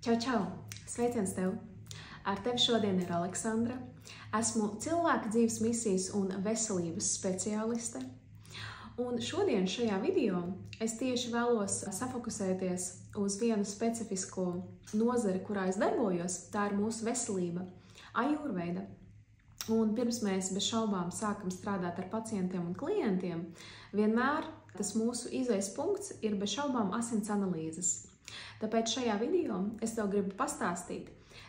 Čau, čau! Sveiciens tev! Ar tevi šodien ir Aleksandra. Esmu cilvēka dzīves misijas un veselības speciāliste. Un šodien šajā video es tieši vēlos safokusēties uz vienu specifisku nozari, kurā es darbojos. Tā ir mūsu veselība, ajurveida. Un pirms mēs bez šaubām sākam strādāt ar pacientiem un klientiem, vienmēr tas mūsu izejas punkts ir bez šaubām asins analīzes. Tāpēc šajā video es tev gribu pastāstīt,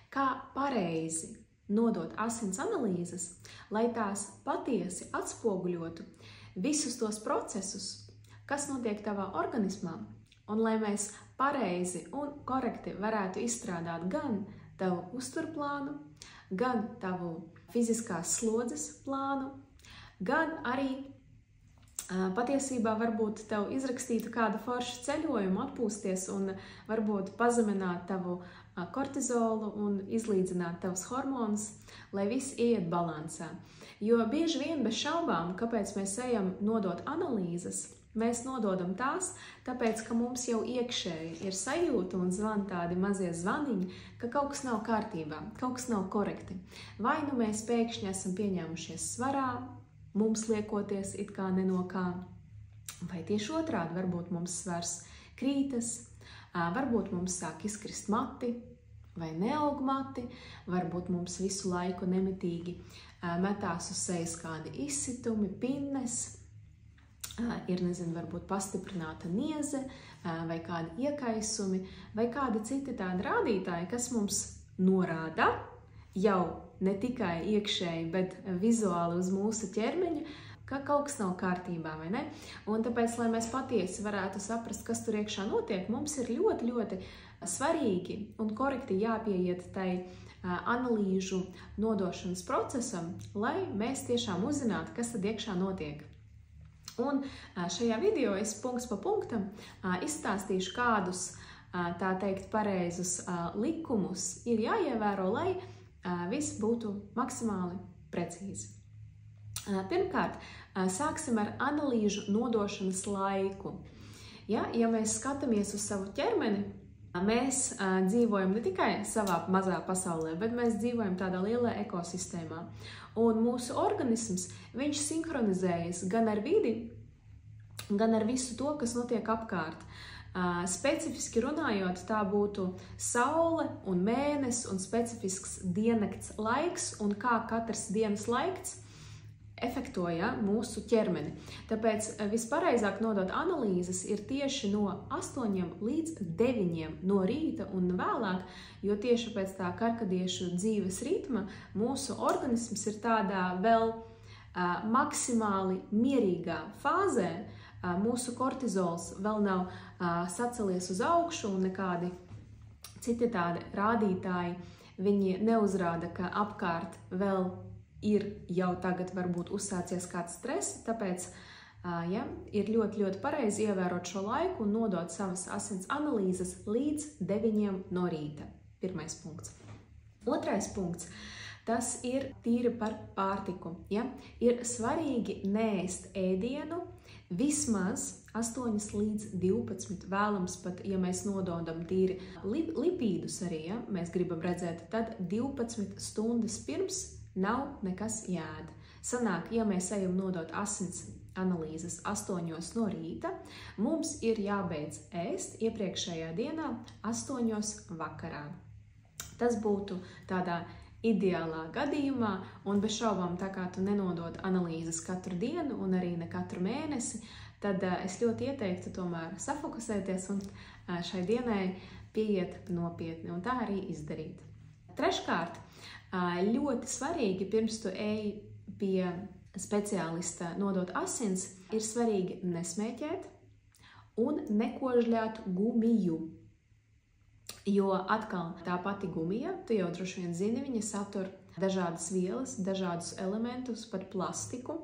kā pareizi nodot asins analīzes, lai tās patiesi atspoguļotu visus tos procesus, kas notiek tavā organismā, un lai mēs pareizi un korekti varētu izstrādāt gan tavu uzturplānu, gan tavu fiziskās slodzes plānu, gan arī patiesībā varbūt tev izrakstītu kādu foršu ceļojumu, atpūsties un varbūt pazemināt tavu kortizolu un izlīdzināt tavus hormonus, lai viss ieiet balansā. Jo bieži vien bez šaubām, kāpēc mēs ejam nodot analīzes, mēs nododam tās, tāpēc, ka mums jau iekšēji ir sajūta un zvan tādi mazie zvaniņi, ka kaut kas nav kārtībā, kaut kas nav korekti. Vai nu mēs pēkšņi esam pieņēmušies svarā, mums liekoties it kā ne no kā, vai tieši otrādi, varbūt mums svars krītas, varbūt mums sāk izkrist mati vai neaug mati, varbūt mums visu laiku nemitīgi metās uz sejas kādi izsitumi, pinnes, ir, varbūt pastiprināta nieze vai kādi iekaisumi vai kādi citi tādi rādītāji, kas mums norāda jau ne tikai iekšēji, bet vizuāli uz mūsu ķermeņa, ka kaut kas nav kārtībā, vai ne? Un tāpēc, lai mēs patiesi varētu saprast, kas tur iekšā notiek, mums ir ļoti, ļoti svarīgi un korekti jāpieiet tai analīžu nodošanas procesam, lai mēs tiešām uzzinātu, kas tad iekšā notiek. Un šajā video es punkts pa punktam izstāstīšu, kādus, tā teikt, pareizus likumus ir jāievēro, lai viss būtu maksimāli precīzi. Pirmkārt, sāksim ar analīžu nodošanas laiku. Ja mēs skatāmies uz savu ķermeni, mēs dzīvojam ne tikai savā mazā pasaulē, bet mēs dzīvojam tādā lielā ekosistēmā. Un mūsu organisms, viņš sinhronizējas gan ar vidi, gan ar visu to, kas notiek apkārt. Specifiski runājot, tā būtu saule un mēnesis un specifisks diennakts laiks un kā katrs dienas laiks efektoja mūsu ķermeni. Tāpēc vispareizāk nodot analīzes ir tieši no 8 līdz 9 no rīta un vēlāk, jo tieši pēc tā karkadiešu dzīves ritma mūsu organisms ir tādā vēl maksimāli mierīgā fāzē. Mūsu kortizols vēl nav sacelies uz augšu un nekādi citi tādi rādītāji, viņi neuzrāda, ka apkārt vēl ir jau tagad varbūt uzsācies kāds stress, tāpēc ir ļoti, ļoti pareizi ievērot šo laiku un nodot savas asins analīzes līdz 9 no rīta. Pirmais punkts. Otrais punkts. Tas ir tīri par pārtiku. Ir svarīgi neēst ēdienu vismaz 8 līdz 12, vēlams pat, ja mēs nododam tīri lipīdus arī, mēs gribam redzēt, tad 12 stundas pirms nav nekas jāēd. Sanāk, ja mēs ejam nodot asins analīzes 8 no rīta, mums ir jābeidz ēst iepriekšējā dienā 8 vakarā. Tas būtu tādā ideālā gadījumā, un bez šaubām, tā kā tu nenodod analīzes katru dienu un arī ne katru mēnesi, tad es ļoti ieteiktu tomēr safokusēties un šai dienai pieiet nopietni un tā arī izdarīt. Treškārt, ļoti svarīgi pirms tu ej pie speciālista nodot asins, ir svarīgi nesmēķēt un nekožļāt gumiju. Jo atkal tā pati gumija, tu jau droši vien zini, viņa satur dažādas vielas, dažādus elementus, pat plastiku.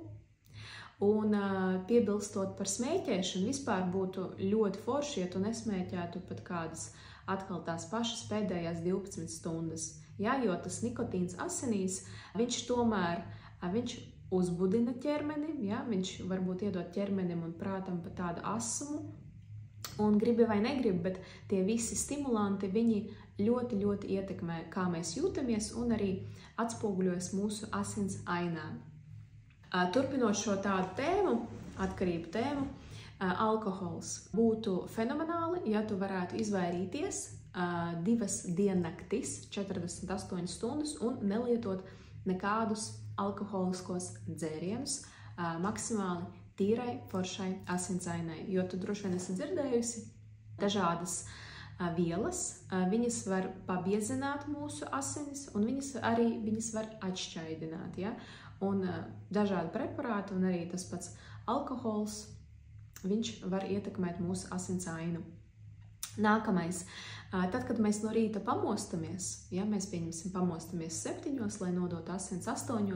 Un piebilstot par smēķēšanu, vispār būtu ļoti forši, ja tu nesmēķētu pat kādas atkal tās pašas pēdējās 12 stundas. Jo tas nikotīns asinīs, viņš tomēr uzbudina ķermeni, viņš varbūt iedod ķermenim un prātam pa tādu asumu, Un gribi vai negribi, bet tie visi stimulanti, viņi ļoti, ļoti ietekmē, kā mēs jūtamies un arī atspoguļojas mūsu asins ainā. Turpinot šo tādu tēmu, atkarību tēmu, alkohols būtu fenomenāli, ja tu varētu izvairīties 2 diennaktis, 48 stundas un nelietot nekādus alkoholiskos dzērienus, maksimāli tīrai, foršai asinsainai, jo tu droši vien esi dzirdējusi dažādas vielas, viņas var pabiezināt mūsu asinis un viņas var atšķaidināt, ja? Un dažādi preparāti un arī tas pats alkohols, viņš var ietekmēt mūsu asinsainu. Nākamais, tad, kad mēs no rīta pamostamies, ja mēs pieņemsim pamostamies 7, lai nodotu asins 8,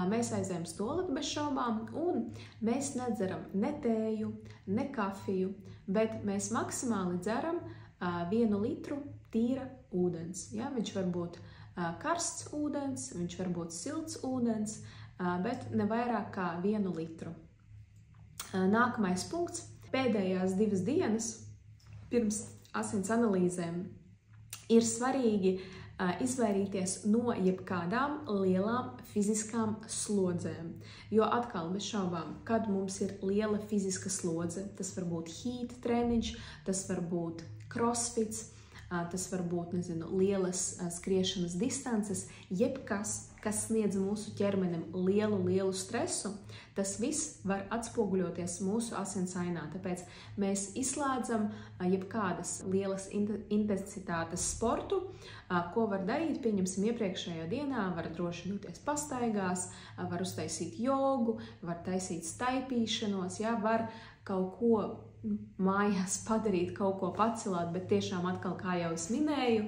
mēs aizējam uz tualeti bez šaubām un mēs nedzeram ne tēju, ne kafiju, bet mēs maksimāli dzeram 1 litru tīra ūdens. Ja? Viņš var būt karsts ūdens, viņš var būt silts ūdens, bet ne vairāk kā 1 litru. Nākamais punkts. Pēdējās 2 dienas pirms asins analīzēm ir svarīgi izvairīties no jebkādām lielām fiziskām slodzēm. Jo atkal bez šaubām, kad mums ir liela fiziska slodze, tas var būt heat treniņš, tas var būt crossfits, tas var būt, lielas skriešanas distances, jebkas, kas sniedz mūsu ķermenim lielu stresu, tas viss var atspoguļoties mūsu asinsainā. Tāpēc mēs izslēdzam jebkādas lielas intensitātes sportu, ko var darīt, pieņemsim iepriekšējā dienā, var droši doties pastaigās, var uztaisīt jogu, var taisīt staipīšanos, ja, var kaut ko mājās padarīt, kaut ko pacelāt, bet tiešām atkal, kā jau es minēju,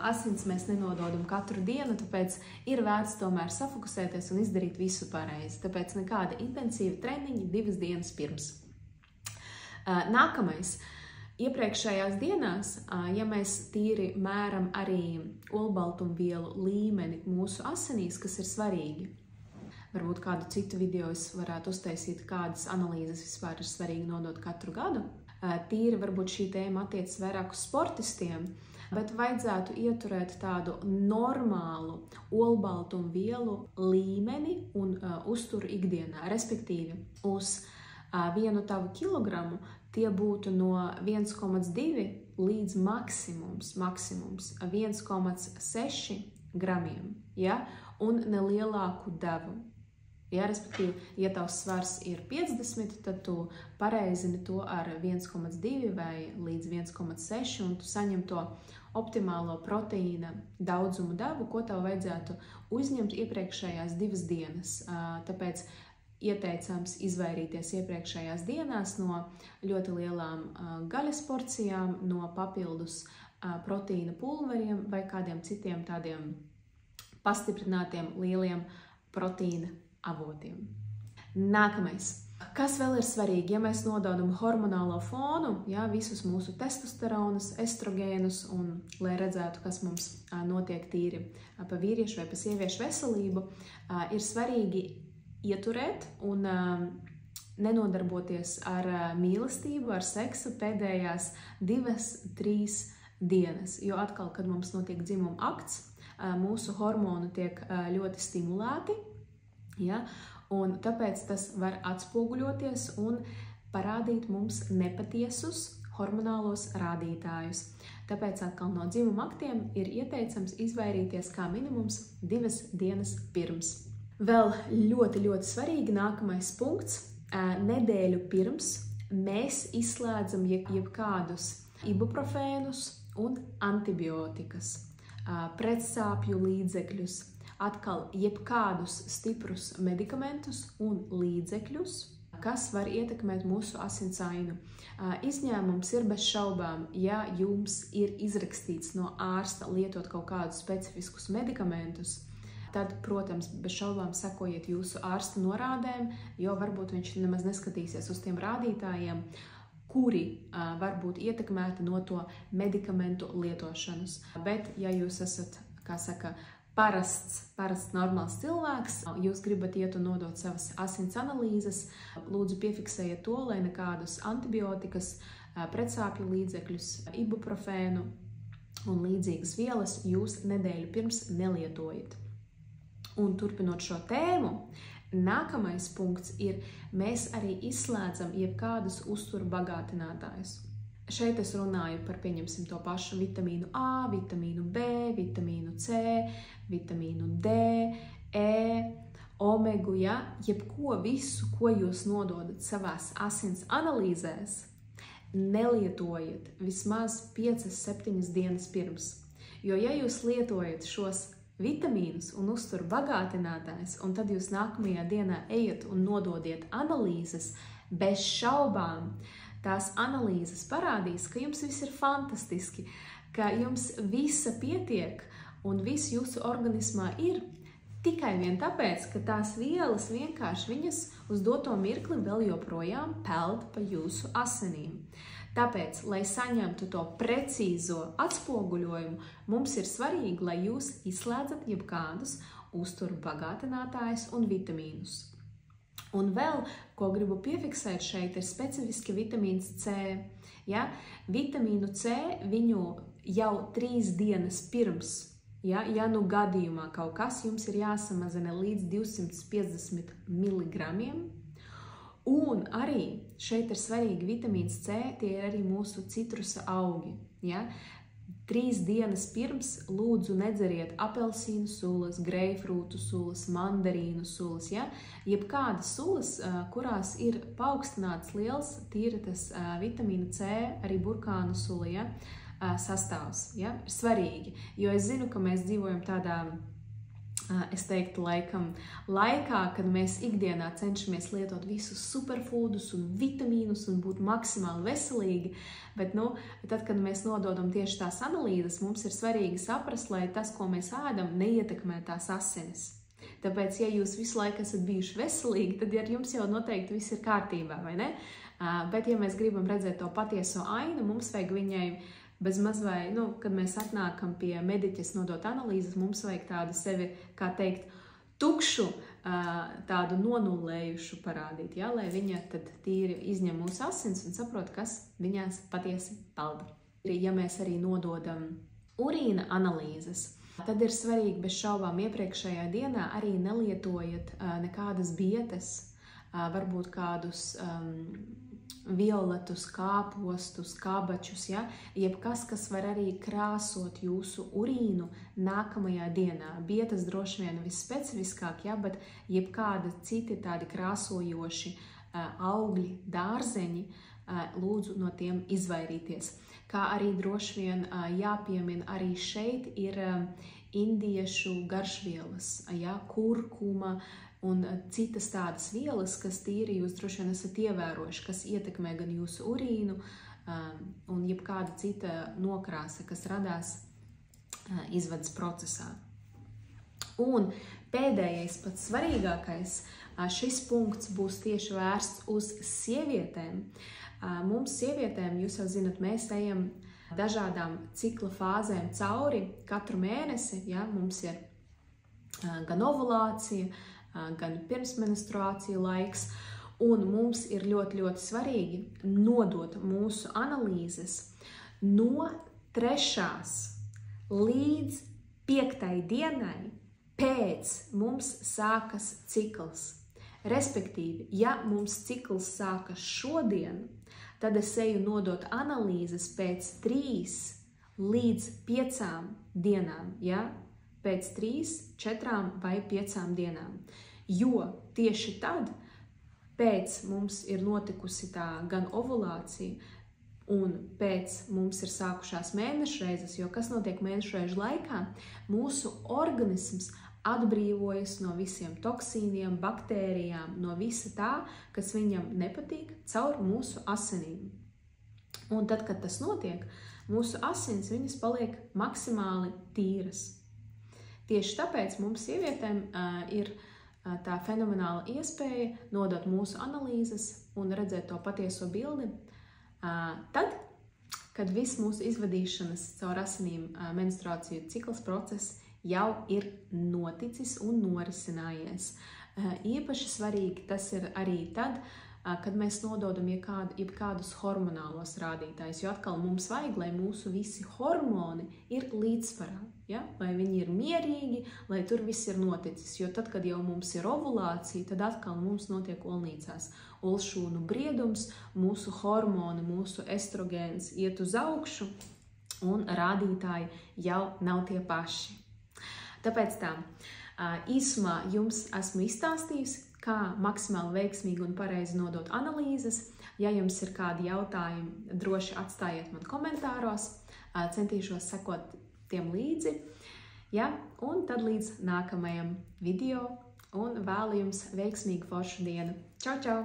asins mēs nenododam katru dienu, tāpēc ir vērts tomēr safokusēties un izdarīt visu pareizi. Tāpēc nekāda intensīva treniņa 2 dienas pirms. Nākamais. Iepriekšējās dienās, ja mēs tīri mēram arī olbaltumvielu līmeni mūsu asinīs, kas ir svarīgi, varbūt kādu citu video es varētu uztaisīt, kādas analīzes vispār ir svarīgi nodot katru gadu. Tīri varbūt šī tēma attiecas vairāk uz sportistiem, bet vajadzētu ieturēt tādu normālu olbaltumvielu līmeni un uzturu ikdienā. Respektīvi, uz 1 tavu kilogramu tie būtu no 1,2 līdz maksimums 1,6 gramiem, ja? Un nelielāku devu. Ja, respektīvi, ja tavs svars ir 50, tad tu pareizini to ar 1,2 vai līdz 1,6 un tu saņem to optimālo proteīna daudzumu devu, ko tev vajadzētu uzņemt iepriekšējās 2 dienas. Tāpēc ieteicams izvairīties iepriekšējās dienās no ļoti lielām gaļas porcijām, no papildus proteīna pulveriem vai kādiem citiem tādiem pastiprinātiem lieliem proteīna avotiem. Nākamais. Kas vēl ir svarīgi, ja mēs nododam hormonālo fonu, ja, visus mūsu testosteronus, estrogēnus, un lai redzētu, kas mums notiek tīri pa vīriešu vai pa sieviešu veselību, ir svarīgi ieturēt un nenodarboties ar mīlestību, ar seksu pēdējās 2-3 dienas, jo atkal, kad mums notiek dzimuma akts, mūsu hormoni tiek ļoti stimulēti, ja, un tāpēc tas var atspoguļoties un parādīt mums nepatiesus hormonālos rādītājus. Tāpēc atkal no dzimuma aktiem ir ieteicams izvairīties kā minimums 2 dienas pirms. Vēl ļoti svarīgi nākamais punkts. Nedēļu pirms mēs izslēdzam jebkādus ibuprofēnus un antibiotikas, pretsāpju līdzekļus, atkal jebkādus stiprus medikamentus un līdzekļus, kas var ietekmēt mūsu asinsainu. Izņēmums ir bez šaubām, ja jums ir izrakstīts no ārsta lietot kaut kādus specifiskus medikamentus, tad, protams, bez šaubām sekojiet jūsu ārsta norādēm, jo varbūt viņš nemaz neskatīsies uz tiem rādītājiem, kuri var būt ietekmēti no to medikamentu lietošanas. Bet, ja jūs esat, kā saka, parasts normāls cilvēks, jūs gribat iet un nodot savas asins analīzes, lūdzu piefiksējiet to, lai nekādas antibiotikas pretsāpju līdzekļus, ibuprofēnu un līdzīgas vielas jūs nedēļu pirms nelietojat. Un turpinot šo tēmu, nākamais punkts ir, mēs arī izslēdzam jebkādus uzturu bagātinātājus. Šeit es runāju par, pieņemsim, to pašu vitamīnu A, vitamīnu B, vitamīnu C, vitamīnu D, E, omegu, ja? Jebko visu, ko jūs nododat savās asins analīzēs, nelietojiet vismaz 5-7 dienas pirms. Jo, ja jūs lietojat šos vitamīnus un uzturu bagātinātājus, un tad jūs nākamajā dienā ejat un nododiet analīzes, bez šaubām tās analīzes parādīs, ka jums viss ir fantastiski, ka jums visa pietiek un viss jūsu organismā ir tikai vien tāpēc, ka tās vielas vienkārši viņas uz doto mirkli vēl joprojām peld pa jūsu asinīm. Tāpēc, lai saņemtu to precīzo atspoguļojumu, mums ir svarīgi, lai jūs izslēdzat jebkādus uzturu bagātinātājus un vitamīnus. Un vēl, ko gribu piefiksēt šeit, ir specifiski vitamīns C. Ja? Vitamīnu C viņu jau 3 dienas pirms, ja nu gadījumā kaut kas, jums ir jāsamazina līdz 250 mg. Un arī šeit ir svarīgi vitamīns C, tie ir arī mūsu citrusa augi. Ja? 3 dienas pirms lūdzu nedzeriet apelsīnu sulas, greifrūtu sulas, mandarīnu sulas, ja? Jebkādas sulas, kurās ir paaugstināts liels tīri tas vitamīna C, arī burkānu sula, ja? Sastāvs. Ja? Ir svarīgi, jo es zinu, ka mēs dzīvojam tādā, es teiktu, laikā, kad mēs ikdienā cenšamies lietot visus superfoodus un vitamīnus un būt maksimāli veselīgi, bet, tad, kad mēs nododam tieši tās analīzes, mums ir svarīgi saprast, lai tas, ko mēs ēdam, neietekmē tās asinis. Tāpēc, ja jūs visu laiku esat bijuši veselīgi, tad ar jums jau noteikti viss ir kārtībā, vai ne? Bet, ja mēs gribam redzēt to patieso ainu, mums vajag viņai bez maz vai, kad mēs atnākam pie mediķes nodot analīzes, mums vajag tādu sevi, kā teikt, tukšu, tādu nonulējušu parādīt, ja? Lai viņa tad tīri izņem mūsu asins un saprot, kas viņās patiesi peld. Ja mēs arī nododam urīna analīzes, tad ir svarīgi bez šaubām iepriekšējā dienā arī nelietojat nekādas bietes, varbūt kādus violetus, kāpostus, kabačus, ja? Jebkas, kas var arī krāsot jūsu urīnu nākamajā dienā. Bietas droši vien visspecifiskāk, ja? Bet jebkādi citi tādi krāsojoši augļi, dārzeņi, lūdzu no tiem izvairīties. Kā arī droši vien jāpiemina arī šeit ir indiešu garšvielas, ja? Kurkuma, un citas tādas vielas, kas tīri jūs droši vien esat ievērojuši, kas ietekmē gan jūsu urīnu un jebkāda cita nokrāsa, kas radās izvedes procesā. Un pēdējais, pats svarīgākais, šis punkts būs tieši vērsts uz sievietēm. Mums sievietēm, jūs jau zinat, mēs ejam dažādām cikla fāzēm cauri katru mēnesi, ja? Mums ir gan ovulācija, gan pirmsmenstruācija laiks, un mums ir ļoti, ļoti svarīgi nodot mūsu analīzes no 3. līdz 5. dienai pēc mums sākas cikls. Respektīvi, ja mums cikls sākas šodien, tad es eju nodot analīzes pēc 3 līdz 5 dienām, ja? Pēc 3, 4 vai 5 dienām. Jo tieši tad, pēc mums ir notikusi tā gan ovulācija, un pēc mums ir sākušās mēnešreizes, jo kas notiek mēnešreižu laikā, mūsu organisms atbrīvojas no visiem toksīniem, baktērijām, no visa tā, kas viņam nepatīk, caur mūsu asinīm. Un tad, kad tas notiek, mūsu asins viņas paliek maksimāli tīras. Tieši tāpēc mums sievietēm ir tā fenomenāla iespēja nodot mūsu analīzes un redzēt to patieso bildi. Tad, kad viss mūsu izvadīšanas caur asinīm menstruāciju cikls process jau ir noticis un norisinājies. Īpaši svarīgi tas ir arī tad, kad mēs nododam jebkādus hormonālos rādītājus, jo atkal mums vajag, lai mūsu visi hormoni ir līdzsvarā, ja? Lai viņi ir mierīgi, lai tur viss ir noticis, jo tad, kad jau mums ir ovulācija, tad atkal mums notiek olnīcās olšūnu briedums, mūsu hormoni, mūsu estrogēns iet uz augšu un rādītāji jau nav tie paši. Tāpēc tā, īsumā jums esmu izstāstījusi, kā maksimāli veiksmīgi un pareizi nodot analīzes. Ja jums ir kādi jautājumi, droši atstājiet man komentāros, centīšos sekot tiem līdzi. Ja? Un tad līdz nākamajam video un vēlu jums veiksmīgu foršu dienu. Čau, čau!